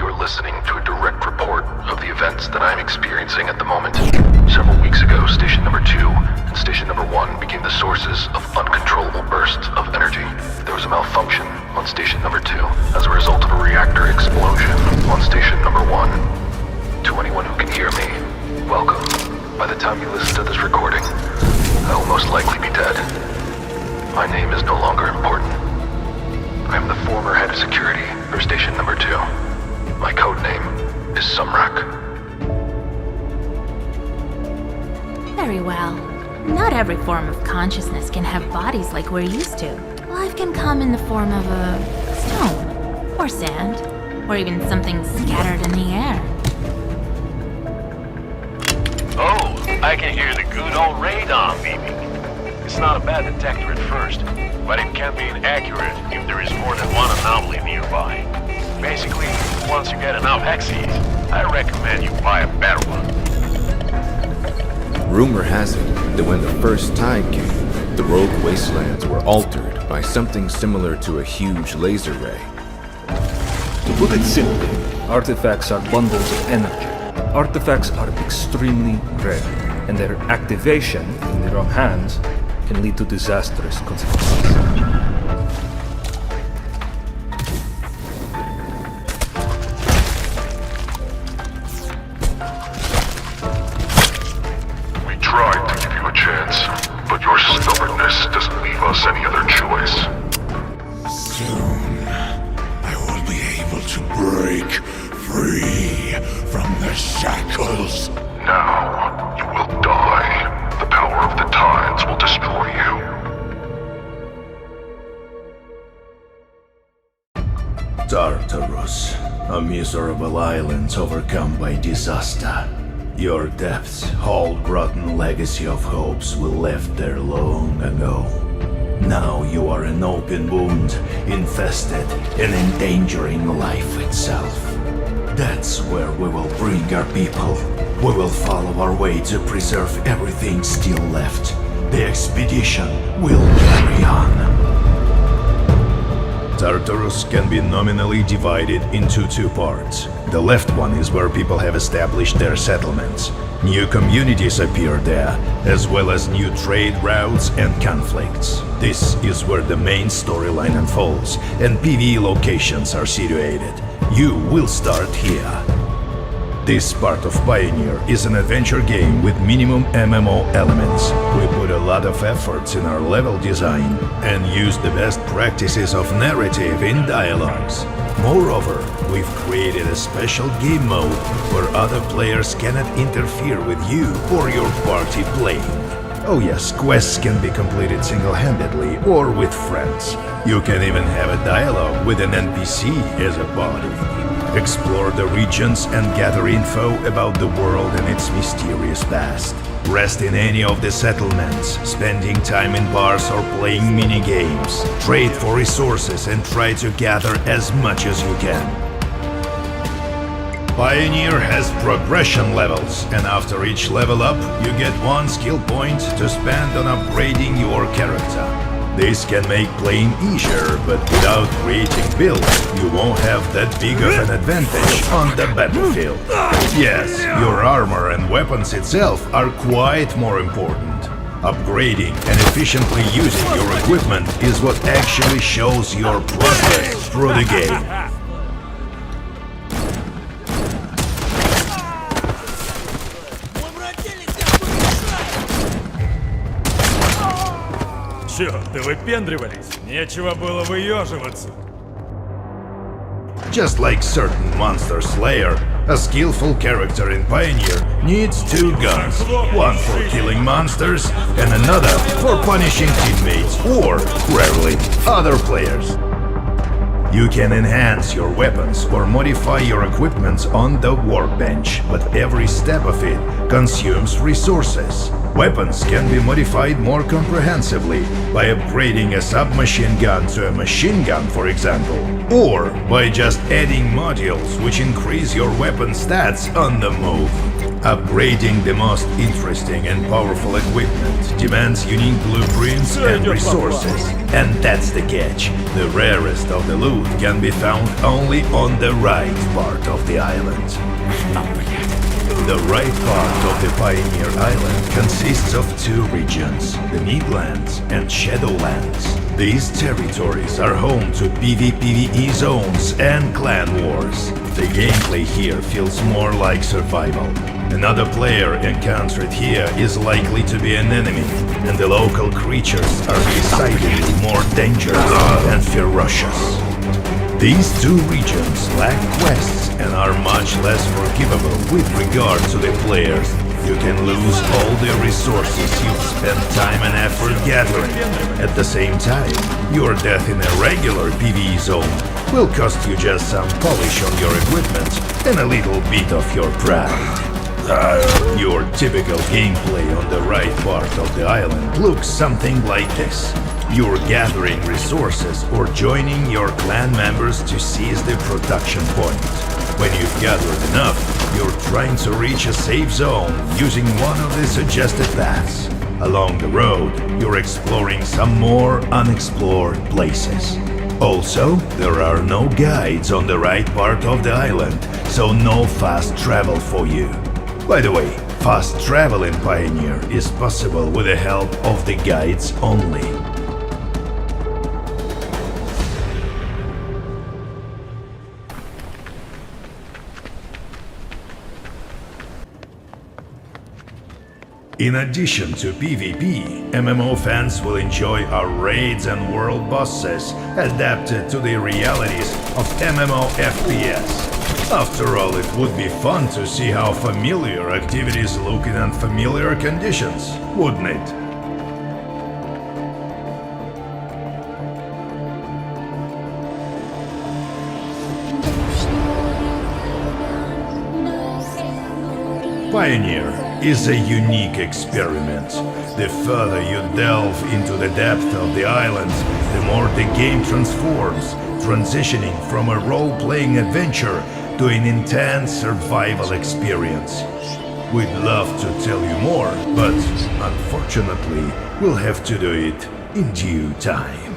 are listening to a direct report of the events that I am experiencing at the moment. Several weeks ago, Station Number 2 and Station Number 1 became the sources of uncontrollable bursts of energy. There was a malfunction on Station Number 2 as a result of a reactor explosion on Station Number 1. To anyone who can hear me, welcome. By the time you listen to this recording, I will most likely be dead. My name is no longer important. I am the former head of security for Station Number 2. My code name is Sumrak. Very well. Not every form of consciousness can have bodies like we're used to. Life can come in the form of a stone, or sand, or even something scattered in the air. Oh, I can hear the good old radar beeping. It's not a bad detector at first, but it can be inaccurate if there is more than one anomaly nearby. Basically, once you get enough hexes, I recommend you buy a better one. Rumor has it that when the first tide came, the rogue wastelands were altered by something similar to a huge laser ray. To put it simply, artifacts are bundles of energy. Artifacts are extremely rare, and their activation in the wrong hands can lead to disastrous consequences. We tried to give you a chance, but your stubbornness doesn't leave us any other choice. Soon, I will be able to break free from the shackles. Now, you will die. The power of the tides will destroy you. Tartarus, a miserable island overcome by disaster. Your depths hold rotten legacy of hopes we left there long ago. Now you are an open wound, infested and endangering life itself. That's where we will bring our people. We will follow our way to preserve everything still left. The expedition will carry on. Tartarus can be nominally divided into two parts. The left one is where people have established their settlements. New communities appear there, as well as new trade routes and conflicts. This is where the main storyline unfolds, and PvE locations are situated. You will start here. This part of Pioneer is an adventure game with minimum MMO elements. We put a lot of efforts in our level design and use the best practices of narrative in dialogues. Moreover, we've created a special game mode where other players cannot interfere with you or your party playing. Oh yes, quests can be completed single-handedly or with friends. You can even have a dialogue with an NPC as a body. Explore the regions and gather info about the world and its mysterious past. Rest in any of the settlements, spending time in bars or playing mini-games. Trade for resources and try to gather as much as you can. Pioneer has progression levels, and after each level up, you get one skill point to spend on upgrading your character. This can make playing easier, but without creating builds, you won't have that big of an advantage on the battlefield. Yes, your armor and weapons itself are quite more important. Upgrading and efficiently using your equipment is what actually shows your progress through the game. Чё-то выпендривались? Нечего было выёживаться. Just like certain monster slayer, a skillful character in Pioneer needs two guns. One for killing monsters and another for punishing teammates or, rarely, other players. You can enhance your weapons or modify your equipment on the workbench, but every step of it consumes resources. Weapons can be modified more comprehensively by upgrading a submachine gun to a machine gun, for example, or by just adding modules which increase your weapon stats on the move. Upgrading the most interesting and powerful equipment demands unique blueprints and resources. And that's the catch. The rarest of the loot can be found only on the right part of the island. The right part of the Pioneer Island consists of two regions, the Midlands and Shadowlands. These territories are home to PVPVE zones and clan wars. The gameplay here feels more like survival. Another player encountered here is likely to be an enemy, and the local creatures are decidedly more dangerous and ferocious. These two regions lack quests and are much less forgivable with regard to the players. You can lose all the resources you've spent time and effort gathering. At the same time, your death in a regular PvE zone will cost you just some polish on your equipment and a little bit of your pride. Your typical gameplay on the right part of the island looks something like this. You're gathering resources or joining your clan members to seize the production point. When you've gathered enough, you're trying to reach a safe zone using one of the suggested paths. Along the road, you're exploring some more unexplored places. Also, there are no guides on the right part of the island, so no fast travel for you. By the way, fast travel in Pioneer is possible with the help of the guides only. In addition to PvP, MMO fans will enjoy our raids and world bosses adapted to the realities of MMO FPS. After all, it would be fun to see how familiar activities look in unfamiliar conditions, wouldn't it? Pioneer is a unique experiment. The further you delve into the depth of the island, the more the game transforms, transitioning from a role-playing adventure to an intense survival experience. We'd love to tell you more, but unfortunately, we'll have to do it in due time.